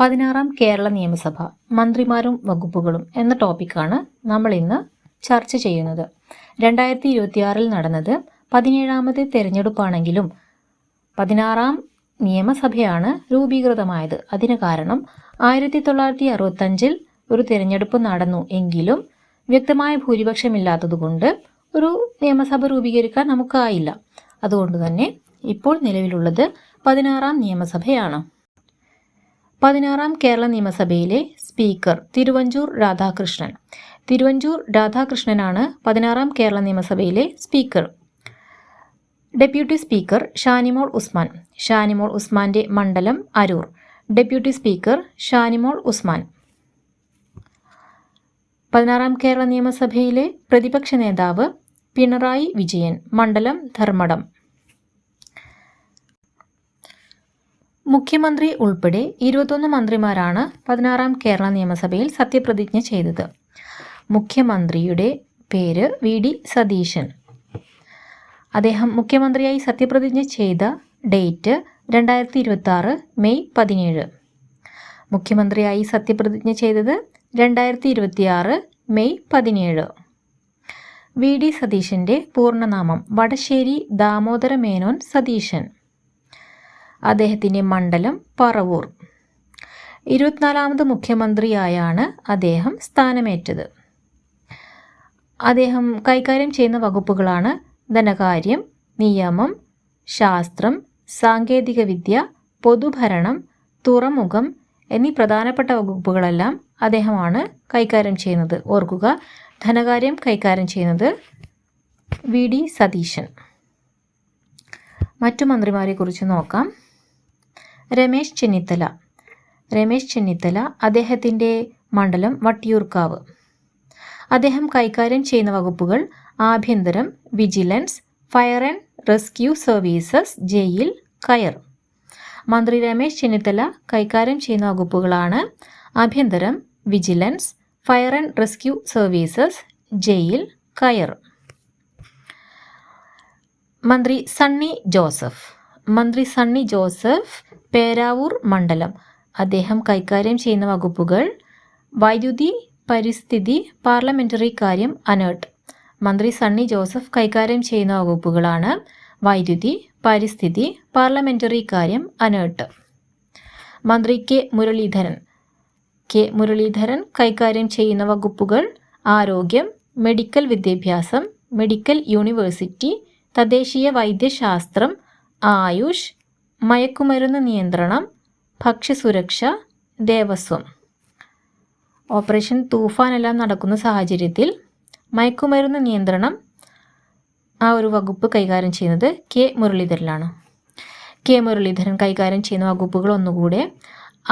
16 കേരള നിയമസഭ മന്ത്രിമാരും വകുപ്പുകളും എന്ന ടോപ്പിക്കാണ് നമ്മൾ ഇന്ന് ചർച്ച ചെയ്യുന്നത്. 2026 നടന്നത് 17ാമത്തെ തെരഞ്ഞെടുപ്പാണെങ്കിലും 16ാം നിയമസഭയാണ് രൂപീകൃതമായത്. അതിന് കാരണം 1965 ഒരു തിരഞ്ഞെടുപ്പ് നടന്നു എങ്കിലും വ്യക്തമായ ഭൂരിപക്ഷമില്ലാത്തതുകൊണ്ട് ഒരു നിയമസഭ രൂപീകരിക്കാൻ നമുക്കായില്ല. അതുകൊണ്ട് തന്നെ ഇപ്പോൾ നിലവിലുള്ളത് 16ാം നിയമസഭയാണ്. 16ാം കേരള നിയമസഭയിലെ സ്പീക്കർ തിരുവഞ്ചൂർ രാധാകൃഷ്ണൻ. തിരുവഞ്ചൂർ രാധാകൃഷ്ണനാണ് 16ാം കേരള നിയമസഭയിലെ speaker. Deputy speaker Shanimol Usman. Shanimol ഉസ്മാന്റെ മണ്ഡലം അരൂർ. Deputy speaker Shanimol Usman. 16ാം കേരള നിയമസഭയിലെ പ്രതിപക്ഷ നേതാവ് പിണറായി വിജയൻ. മണ്ഡലം ധർമ്മടം. മുഖ്യമന്ത്രി ഉൾപ്പെടെ 21 മന്ത്രിമാരാണ് 16ാം കേരള നിയമസഭയിൽ സത്യപ്രതിജ്ഞ ചെയ്തത്. മുഖ്യമന്ത്രിയുടെ പേര് VD സതീശൻ. അദ്ദേഹം മുഖ്യമന്ത്രിയായി സത്യപ്രതിജ്ഞ ചെയ്ത ഡേറ്റ് 2026 മെയ് 17. മുഖ്യമന്ത്രിയായി സത്യപ്രതിജ്ഞ ചെയ്തത് 2026 മെയ് 17. VD സതീശൻ്റെ പൂർണ്ണനാമം വടശ്ശേരി ദാമോദര മേനോൻ സതീശൻ. അദ്ദേഹത്തിൻ്റെ മണ്ഡലം പറവൂർ. 24ാമത് മുഖ്യമന്ത്രിയായാണ് അദ്ദേഹം സ്ഥാനമേറ്റത്. അദ്ദേഹം കൈകാര്യം ചെയ്യുന്ന വകുപ്പുകളാണ് ധനകാര്യം, നിയമം, ശാസ്ത്രം, സാങ്കേതികവിദ്യ, പൊതുഭരണം, തുറമുഖം എന്നീ പ്രധാനപ്പെട്ട വകുപ്പുകളെല്ലാം അദ്ദേഹമാണ് കൈകാര്യം ചെയ്യുന്നത്. ഓർക്കുക, ധനകാര്യം കൈകാര്യം ചെയ്യുന്നത് VD സതീശൻ. മറ്റു മന്ത്രിമാരെ കുറിച്ച് നോക്കാം. രമേശ് ചെന്നിത്തല. രമേശ് ചെന്നിത്തല അദ്ദേഹത്തിൻ്റെ മണ്ഡലം വട്ടിയൂർക്കാവ്. അദ്ദേഹം കൈകാര്യം ചെയ്യുന്ന വകുപ്പുകൾ ആഭ്യന്തരം, vigilance, fire and rescue services, jail, കയർ. മന്ത്രി രമേശ് ചെന്നിത്തല കൈകാര്യം ചെയ്യുന്ന വകുപ്പുകളാണ് ആഭ്യന്തരം, vigilance, fire and rescue services, jail, കയർ. മന്ത്രി സണ്ണി ജോസഫ്. മന്ത്രി സണ്ണി ജോസഫ് പേരാവൂർ മണ്ഡലം. അദ്ദേഹം കൈകാര്യം ചെയ്യുന്ന വകുപ്പുകൾ വൈദ്യുതി, പരിസ്ഥിതി, പാർലമെൻ്ററി കാര്യം, അനേർട്ട്. മന്ത്രി സണ്ണി ജോസഫ് കൈകാര്യം ചെയ്യുന്ന വകുപ്പുകളാണ് വൈദ്യുതി, പരിസ്ഥിതി, പാർലമെൻ്ററി കാര്യം, അനേർട്ട്. മന്ത്രി കെ മുരളീധരൻ. കെ മുരളീധരൻ കൈകാര്യം ചെയ്യുന്ന വകുപ്പുകൾ ആരോഗ്യം, മെഡിക്കൽ വിദ്യാഭ്യാസം, മെഡിക്കൽ യൂണിവേഴ്സിറ്റി, തദ്ദേശീയ വൈദ്യശാസ്ത്രം, ആയുഷ്, മയക്കുമരുന്ന് നിയന്ത്രണം, ഭക്ഷ്യസുരക്ഷ, ദേവസ്വം. ഓപ്പറേഷൻ തൂഫാൻ എല്ലാം നടക്കുന്ന സാഹചര്യത്തിൽ മയക്കുമരുന്ന് നിയന്ത്രണം ആ ഒരു വകുപ്പ് കൈകാര്യം ചെയ്യുന്നത് കെ മുരളീധരനാണ്. കെ മുരളീധരൻ കൈകാര്യം ചെയ്യുന്ന വകുപ്പുകൾ ഒന്നുകൂടെ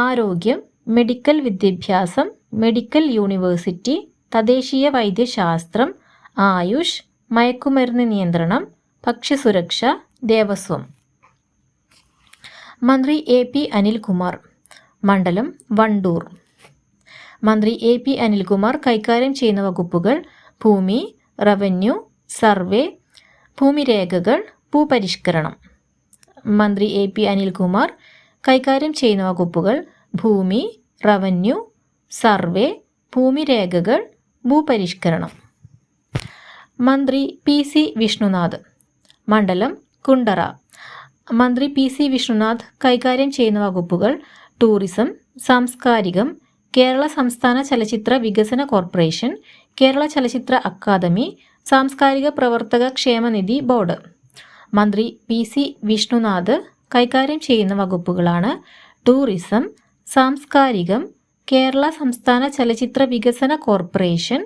ആരോഗ്യം, മെഡിക്കൽ വിദ്യാഭ്യാസം, മെഡിക്കൽ യൂണിവേഴ്സിറ്റി, തദ്ദേശീയ വൈദ്യശാസ്ത്രം, ആയുഷ്, മയക്കുമരുന്ന് നിയന്ത്രണം, ഭക്ഷ്യസുരക്ഷ, ദേവസ്വം. മന്ത്രി AP അനിൽകുമാർ. മണ്ഡലം വണ്ടൂർ. മന്ത്രി AP അനിൽകുമാർ കൈകാര്യം ചെയ്യുന്ന വകുപ്പുകൾ ഭൂമി, റവന്യൂ, സർവേ, ഭൂമിരേഖകൾ, ഭൂപരിഷ്കരണം. മന്ത്രി AP അനിൽകുമാർ കൈകാര്യം ചെയ്യുന്ന വകുപ്പുകൾ ഭൂമി, റവന്യൂ, സർവേ, ഭൂമിരേഖകൾ, ഭൂപരിഷ്കരണം. മന്ത്രി PC വിഷ്ണുനാഥ്. മണ്ഡലം കുണ്ടറ. മന്ത്രി PC വിഷ്ണുനാഥ് കൈകാര്യം ചെയ്യുന്ന വകുപ്പുകൾ ടൂറിസം, സാംസ്കാരികം, കേരള സംസ്ഥാന ചലച്ചിത്ര വികസന കോർപ്പറേഷൻ, കേരള ചലച്ചിത്ര അക്കാദമി, സാംസ്കാരിക പ്രവർത്തക ക്ഷേമനിധി ബോർഡ്. മന്ത്രി PC വിഷ്ണുനാഥ് കൈകാര്യം ചെയ്യുന്ന വകുപ്പുകളാണ് ടൂറിസം, സാംസ്കാരികം, കേരള സംസ്ഥാന ചലച്ചിത്ര വികസന കോർപ്പറേഷൻ,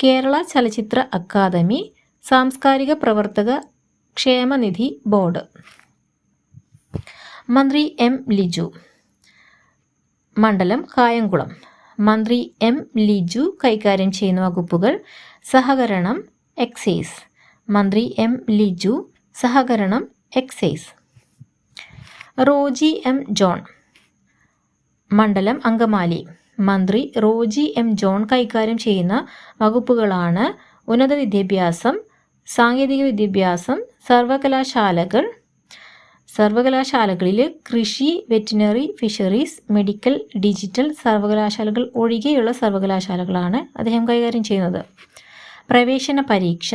കേരള ചലച്ചിത്ര അക്കാദമി, സാംസ്കാരിക പ്രവർത്തക ക്ഷേമനിധി ബോർഡ്. മന്ത്രി M ലിജു. മണ്ഡലം കായംകുളം. മന്ത്രി M ലിജു കൈകാര്യം ചെയ്യുന്ന വകുപ്പുകൾ സഹകരണം, എക്സൈസ്. മന്ത്രി M ലിജു സഹകരണം, എക്സൈസ്. Roji M John. മണ്ഡലം അങ്കമാലി. മന്ത്രി റോജി M ജോൺ കൈകാര്യം ചെയ്യുന്ന വകുപ്പുകളാണ് ഉന്നത വിദ്യാഭ്യാസം, സാങ്കേതിക വിദ്യാഭ്യാസം, സർവകലാശാലകൾ, സർവകലാശാലകളിൽ കൃഷി, വെറ്റിനറി, ഫിഷറീസ്, മെഡിക്കൽ, ഡിജിറ്റൽ സർവകലാശാലകൾ ഒഴികെയുള്ള സർവകലാശാലകളാണ് അദ്ദേഹം കൈകാര്യം ചെയ്യുന്നത്. പ്രവേശന പരീക്ഷ,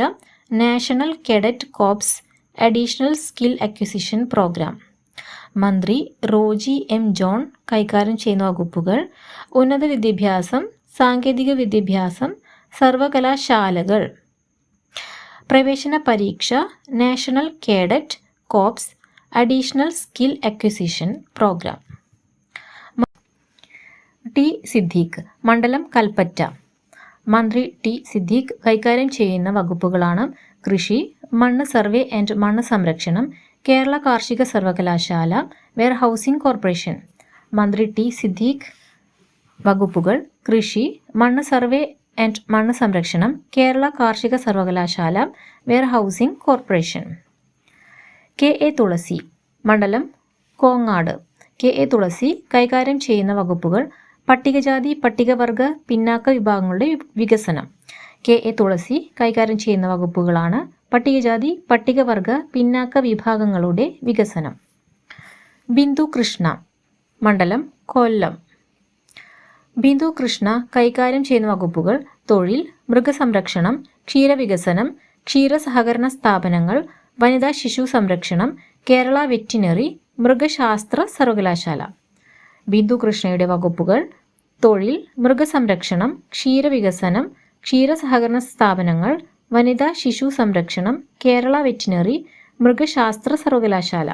national cadet corps additional skill acquisition programme. മന്ത്രി റോജി എം ജോൺ കൈകാര്യം ചെയ്യുന്ന വകുപ്പുകൾ: ഉന്നത വിദ്യാഭ്യാസം, സാങ്കേതിക വിദ്യാഭ്യാസം, സർവകലാശാലകൾ. പ്രവേശന പരീക്ഷ, national cadet corps additional skill acquisition programme. T Siddique, മണ്ഡലം കൽപ്പറ്റ. മന്ത്രി ടി സിദ്ദീഖ് കൈകാര്യം ചെയ്യുന്ന വകുപ്പുകളാണ് കൃഷി, മണ്ണ് സർവേ ആൻഡ് മണ്ണ് സംരക്ഷണം, കേരള കാർഷിക സർവകലാശാല, വെയർഹൌസിംഗ് കോർപ്പറേഷൻ. മന്ത്രി ടി സിദ്ദീഖ് വകുപ്പുകൾ: കൃഷി, മണ്ണ് സർവേ ആൻഡ് മണ്ണ് സംരക്ഷണം, കേരള കാർഷിക സർവകലാശാല, വെയർഹൌസിംഗ് കോർപ്പറേഷൻ. കെ എ തുളസി, മണ്ഡലം കോങ്ങാട്. കെ എ തുളസി കൈകാര്യം ചെയ്യുന്ന വകുപ്പുകൾ: പട്ടികജാതി പട്ടികവർഗ പിന്നാക്ക വിഭാഗങ്ങളുടെ വികസനം. കെ എ തുളസി കൈകാര്യം ചെയ്യുന്ന വകുപ്പുകളാണ് പട്ടികജാതി പട്ടികവർഗ പിന്നാക്ക വിഭാഗങ്ങളുടെ വികസനം. ബിന്ദു കൃഷ്ണ, മണ്ഡലം കൊല്ലം. ബിന്ദു കൃഷ്ണ കൈകാര്യം ചെയ്യുന്ന വകുപ്പുകൾ: തൊഴിൽ, മൃഗസംരക്ഷണം, ക്ഷീരവികസനം, ക്ഷീരസഹകരണ സ്ഥാപനങ്ങൾ, വനിതാ ശിശു സംരക്ഷണം, കേരള വെറ്റിനറി മൃഗശാസ്ത്ര സർവകലാശാല. ബിന്ദു കൃഷ്ണയുടെ വകുപ്പുകൾ: തൊഴിൽ, മൃഗസംരക്ഷണം, ക്ഷീരവികസനം, ക്ഷീരസഹകരണ സ്ഥാപനങ്ങൾ, വനിതാ ശിശു സംരക്ഷണം, കേരള വെറ്റിനറി മൃഗശാസ്ത്ര സർവകലാശാല.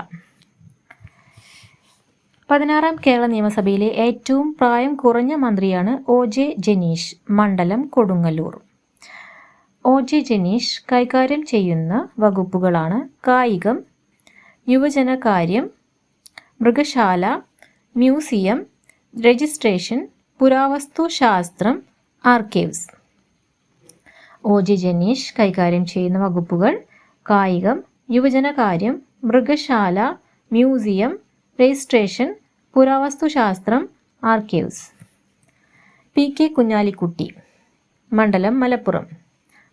16ാം കേരള നിയമസഭയിലെ ഏറ്റവും പ്രായം കുറഞ്ഞ മന്ത്രിയാണ് ഒ ജെ ജനീഷ്, മണ്ഡലം കൊടുങ്ങല്ലൂർ. ഒ ജെ ജനീഷ് കൈകാര്യം ചെയ്യുന്ന വകുപ്പുകളാണ് കായികം, യുവജനകാര്യം, മൃഗശാല, മ്യൂസിയം, രജിസ്ട്രേഷൻ, പുരാവസ്തു ശാസ്ത്രം, ആർക്കൈവ്സ്. ഒ ജെ ജനീഷ് കൈകാര്യം ചെയ്യുന്ന വകുപ്പുകൾ: കായികം, യുവജനകാര്യം, മൃഗശാല, മ്യൂസിയം, രജിസ്ട്രേഷൻ, പുരാവസ്തുശാസ്ത്രം, ആർക്കൈവ്സ്. പി കെ കുഞ്ഞാലിക്കുട്ടി, മണ്ഡലം മലപ്പുറം.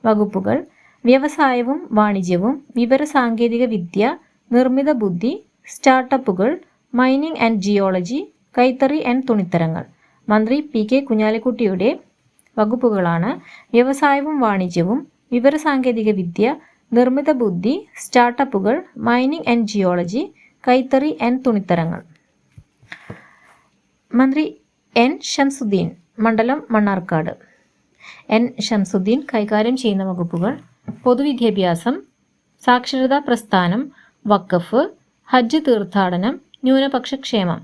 വകുപ്പുകൾ: വ്യവസായവും വാണിജ്യവും, വിവരസാങ്കേതിക വിദ്യ, നിർമ്മിത ബുദ്ധി, സ്റ്റാർട്ടപ്പുകൾ, മൈനിങ് ആൻഡ് ജിയോളജി, കൈത്തറി ആൻഡ് തുണിത്തരങ്ങൾ. മന്ത്രി പി കെ കുഞ്ഞാലിക്കുട്ടിയുടെ വകുപ്പുകളാണ് വ്യവസായവും വാണിജ്യവും, വിവരസാങ്കേതിക വിദ്യ, നിർമ്മിത ബുദ്ധി, സ്റ്റാർട്ടപ്പുകൾ, മൈനിങ് ആൻഡ് ജിയോളജി, കൈത്തറി ആൻഡ് തുണിത്തരങ്ങൾ. മന്ത്രി എൻ ഷംസുദ്ദീൻ, മണ്ഡലം മണ്ണാർക്കാട്. എൻ ഷംസുദ്ദീൻ കൈകാര്യം ചെയ്യുന്ന വകുപ്പുകൾ: പൊതുവിദ്യാഭ്യാസം, സാക്ഷരതാ പ്രസ്ഥാനം, വഖഫ്, ഹജ്ജ് തീർത്ഥാടനം, ന്യൂനപക്ഷ ക്ഷേമം.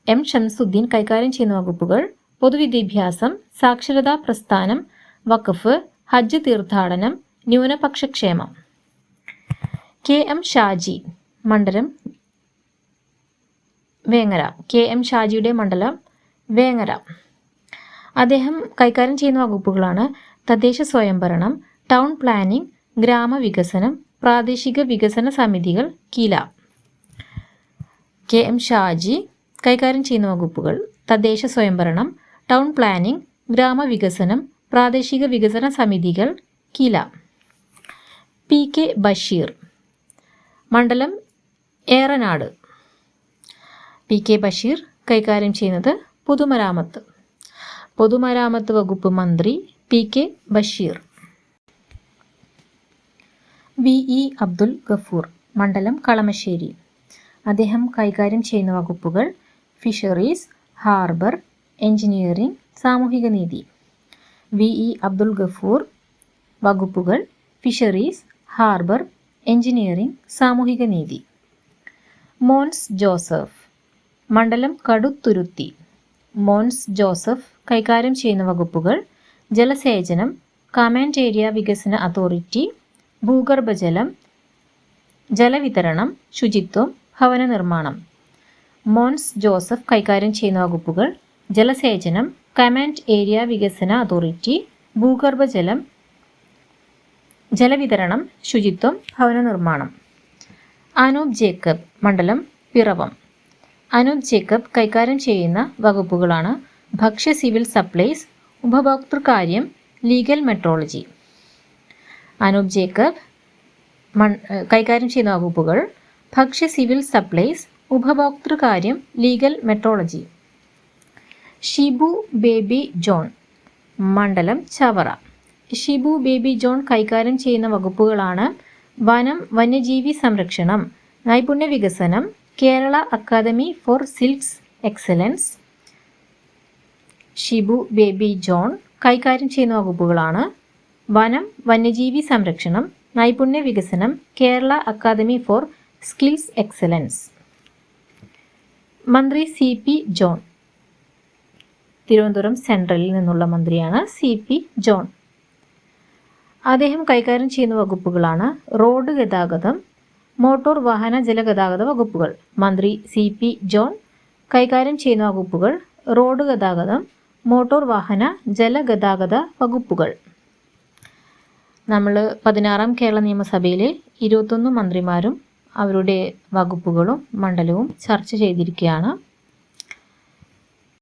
എം ഷംസുദ്ദീൻ കൈകാര്യം ചെയ്യുന്ന വകുപ്പുകൾ: പൊതുവിദ്യാഭ്യാസം, സാക്ഷരതാ പ്രസ്ഥാനം, വഖഫ്, ഹജ്ജ് തീർത്ഥാടനം, ന്യൂനപക്ഷ ക്ഷേമം. കെ എം ഷാജി, മണ്ഡലം വേങ്ങര. കെ എം ഷാജിയുടെ മണ്ഡലം വേങ്ങര. അദ്ദേഹം കൈകാര്യം ചെയ്യുന്ന വകുപ്പുകളാണ് തദ്ദേശ സ്വയംഭരണം, ടൗൺ പ്ലാനിംഗ്, ഗ്രാമവികസനം, പ്രാദേശിക വികസന സമിതികൾ, കില. കെ എം ഷാജി കൈകാര്യം ചെയ്യുന്ന വകുപ്പുകൾ: തദ്ദേശ സ്വയംഭരണം, ടൗൺ പ്ലാനിംഗ്, ഗ്രാമവികസനം, പ്രാദേശിക വികസന സമിതികൾ, കില. പി കെ ബഷീർ, മണ്ഡലം ഏറനാട്. പി കെ ബഷീർ കൈകാര്യം ചെയ്യുന്നത് പൊതുമരാമത്ത്. പൊതുമരാമത്ത് വകുപ്പ് മന്ത്രി P K Basheer. V E Abdul Gafoor, മണ്ഡലം കളമശ്ശേരി. അദ്ദേഹം കൈകാര്യം ചെയ്യുന്ന വകുപ്പുകൾ: ഫിഷറീസ്, ഹാർബർ, എഞ്ചിനീയറിംഗ്, സാമൂഹിക നീതി. വി ഇ അബ്ദുൽ ഗഫൂർ വകുപ്പുകൾ: ഫിഷറീസ്, ഹാർബർ, എഞ്ചിനീയറിംഗ്, സാമൂഹിക നീതി. മോൻസ് ജോസഫ്, മണ്ഡലം കടുത്തുരുത്തി. മോൻസ് ജോസഫ് കൈകാര്യം ചെയ്യുന്ന വകുപ്പുകൾ: ജലസേചനം, കമാൻഡ് ഏരിയ വികസന അതോറിറ്റി, ഭൂഗർഭജലം, ജലവിതരണം, ശുചിത്വം, ഭവന നിർമ്മാണം. മോൻസ് ജോസഫ് കൈകാര്യം ചെയ്യുന്ന വകുപ്പുകൾ: ജലസേചനം, കമാൻഡ് ഏരിയ വികസന അതോറിറ്റി, ഭൂഗർഭജലം, ജലവിതരണം, ശുചിത്വം, ഭവന നിർമ്മാണം. അനൂപ് ജേക്കബ്, മണ്ഡലം പിറവം. അനൂപ് ജേക്കബ് കൈകാര്യം ചെയ്യുന്ന വകുപ്പുകളാണ് ഭക്ഷ്യ സിവിൽ സപ്ലൈസ്, ഉപഭോക്തൃകാര്യം, ലീഗൽ മെട്രോളജി. അനൂപ് ജേക്കബ് കൈകാര്യം ചെയ്യുന്ന വകുപ്പുകൾ: ഭക്ഷ്യ സിവിൽ സപ്ലൈസ്, ഉപഭോക്തൃകാര്യം, legal metrology. Shibu baby John, മണ്ഡലം ചവറ. ഷിബു ബേബി ജോൺ കൈകാര്യം ചെയ്യുന്ന വകുപ്പുകളാണ് വനം, വന്യജീവി സംരക്ഷണം, നൈപുണ്യ വികസനം, Kerala academy for skills excellence. Shibu baby John കൈകാര്യം ചെയ്യുന്ന വകുപ്പുകളാണ് വനം, വന്യജീവി സംരക്ഷണം, നൈപുണ്യ വികസനം, Kerala academy for skills excellence. മന്ത്രി സി പി ജോൺ, തിരുവനന്തപുരം സെൻട്രലിൽ നിന്നുള്ള മന്ത്രിയാണ് സി പി ജോൺ. അദ്ദേഹം കൈകാര്യം ചെയ്യുന്ന വകുപ്പുകളാണ് റോഡ് ഗതാഗതം, മോട്ടോർ വാഹന ജലഗതാഗത വകുപ്പുകൾ. മന്ത്രി സി പി ജോൺ കൈകാര്യം ചെയ്യുന്ന വകുപ്പുകൾ റോഡ് ഗതാഗതം, മോട്ടോർ വാഹന ജലഗതാഗത വകുപ്പുകൾ. നമ്മൾ 16-ാം കേരള നിയമസഭയിലെ 21 മന്ത്രിമാരും അവരുടെ വകുപ്പുകളും മണ്ഡലവും ചർച്ച ചെയ്തിരിക്കുകയാണ്.